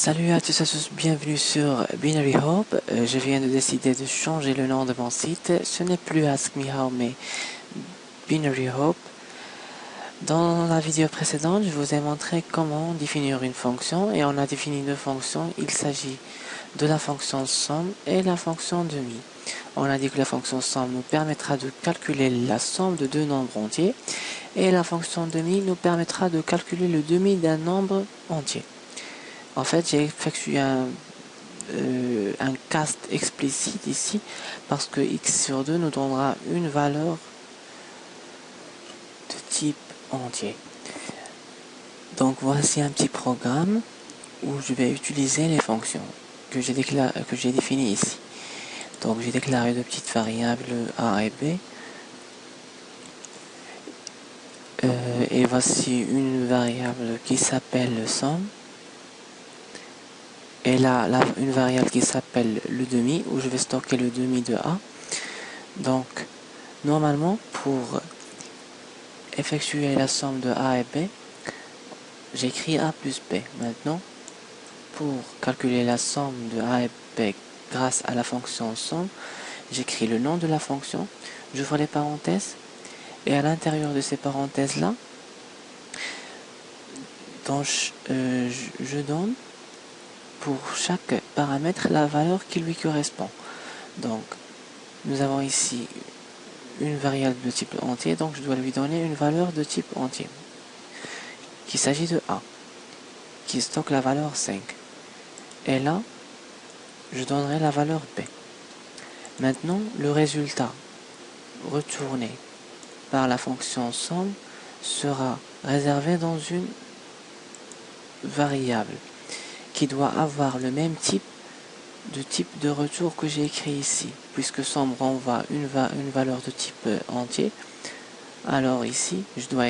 Salut à tous et à tous, bienvenue sur Binary Hope. Je viens de décider de changer le nom de mon site. Ce n'est plus Ask Me How, mais Binary Hope. Dans la vidéo précédente, je vous ai montré comment définir une fonction et on a défini deux fonctions. Il s'agit de la fonction somme et la fonction demi. On a dit que la fonction somme nous permettra de calculer la somme de deux nombres entiers et la fonction demi nous permettra de calculer le demi d'un nombre entier. En fait, j'ai effectué un cast explicite ici parce que x sur 2 nous donnera une valeur de type entier. Donc voici un petit programme où je vais utiliser les fonctions que j'ai définies ici. Donc j'ai déclaré deux petites variables a et b. Et voici une variable qui s'appelle somme. Et là, une variable qui s'appelle le demi, où je vais stocker le demi de A. Donc, normalement, pour effectuer la somme de A et B, j'écris A plus B. Maintenant, pour calculer la somme de A et B grâce à la fonction somme, j'écris le nom de la fonction, j'ouvre les parenthèses, et à l'intérieur de ces parenthèses-là, je donne pour chaque paramètre la valeur qui lui correspond. Donc, nous avons ici une variable de type entier, donc je dois lui donner une valeur de type entier, qu'il s'agit de A, qui stocke la valeur 5. Et là, je donnerai la valeur B. Maintenant, le résultat retourné par la fonction somme sera réservé dans une variable qui doit avoir le même type de retour que j'ai écrit ici, puisque somme renvoie une valeur de type entier. Alors ici, je dois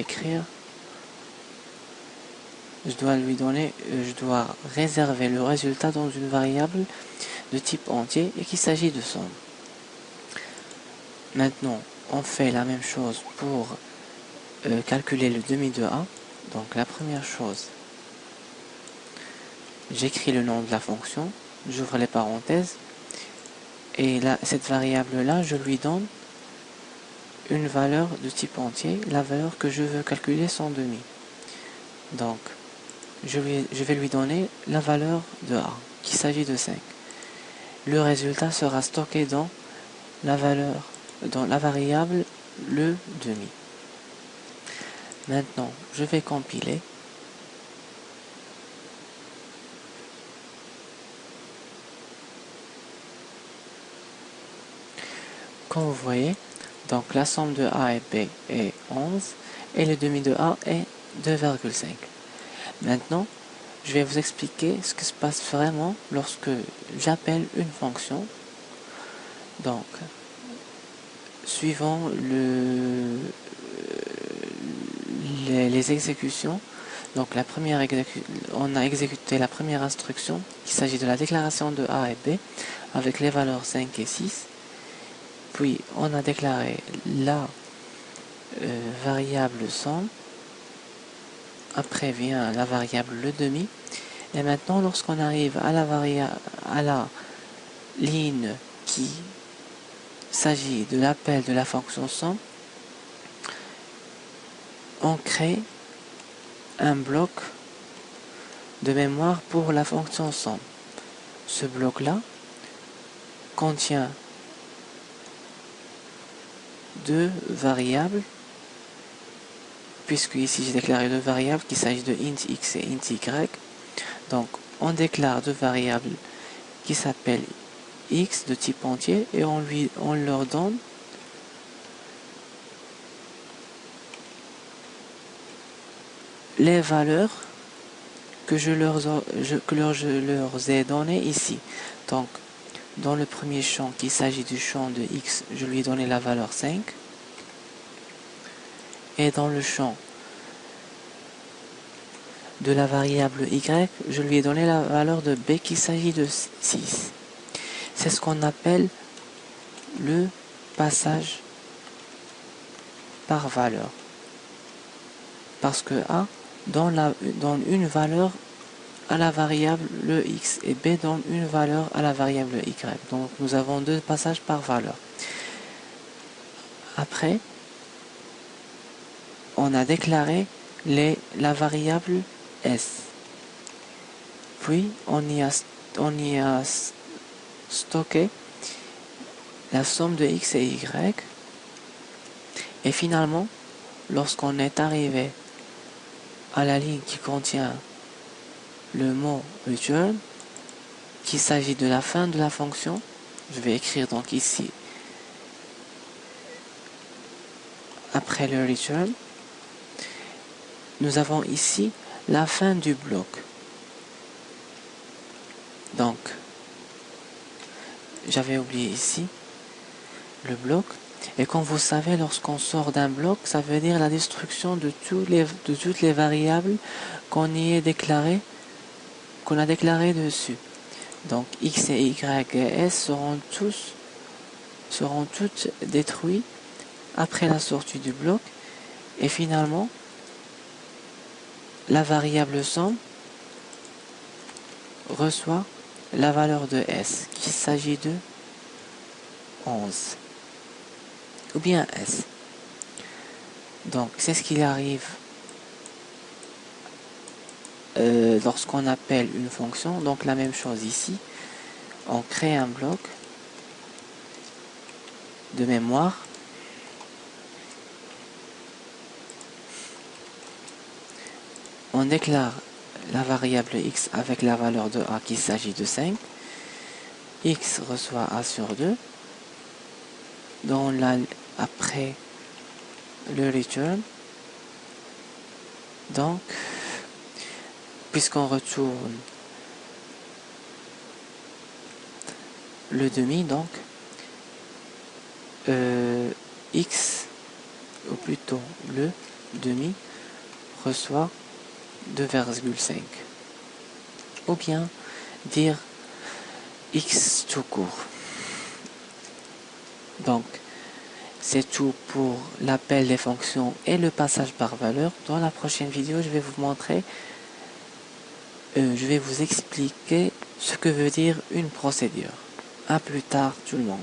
réserver le résultat dans une variable de type entier et qu'il s'agit de somme. Maintenant, on fait la même chose pour calculer le demi de A. Donc la première chose, j'écris le nom de la fonction, j'ouvre les parenthèses, et là, cette variable-là, je lui donne une valeur de type entier, la valeur que je veux calculer son demi. Donc, je vais lui donner la valeur de A, qu'il s'agit de 5. Le résultat sera stocké dans la variable le demi. Maintenant, je vais compiler. Comme vous voyez, donc la somme de A et B est 11 et le demi de A est 2,5. Maintenant, je vais vous expliquer ce qui se passe vraiment lorsque j'appelle une fonction. Donc, suivant les exécutions, donc on a exécuté la première instruction, il s'agit de la déclaration de A et B avec les valeurs 5 et 6. Puis on a déclaré la variable somme. Après vient la variable le demi. Et maintenant, lorsqu'on arrive à la ligne qui s'agit de l'appel de la fonction somme, on crée un bloc de mémoire pour la fonction somme. Ce bloc-là contient deux variables, puisque ici j'ai déclaré deux variables, qu'il s'agit de int x et int y. Donc on déclare deux variables qui s'appellent x de type entier et on leur donne les valeurs que je leur ai données ici. Donc dans le premier champ, qu'il s'agit du champ de x, je lui ai donné la valeur 5. Et dans le champ de la variable y, je lui ai donné la valeur de b, qu'il s'agit de 6. C'est ce qu'on appelle le passage par valeur. Parce que A donne une valeur à la variable le x et b donne une valeur à la variable y. Donc nous avons deux passages par valeur. Après, on a déclaré la variable s. Puis on y a stocké la somme de x et y. Et finalement, lorsqu'on est arrivé à la ligne qui contient le mot return, qu'il s'agit de la fin de la fonction, je vais écrire donc ici, après le return, nous avons ici la fin du bloc. Donc, j'avais oublié ici le bloc. Et comme vous savez, lorsqu'on sort d'un bloc, ça veut dire la destruction de toutes les variables qu'on a déclarées dessus. Donc x et y et s seront toutes détruites après la sortie du bloc. Et finalement, la variable somme reçoit la valeur de s, qu'il s'agit de 11. Ou bien s. Donc c'est ce qu'il arrive lorsqu'on appelle une fonction. Donc la même chose ici, on crée un bloc de mémoire, on déclare la variable x avec la valeur de a qu'il s'agit de 5, x reçoit a sur 2, après le return. Donc puisqu'on retourne le demi, donc x, ou plutôt le demi, reçoit 2,5. Ou bien dire x tout court. Donc c'est tout pour l'appel des fonctions et le passage par valeur. Dans la prochaine vidéo, je vais vous montrer, je vais vous expliquer ce que veut dire une procédure. À plus tard tout le monde.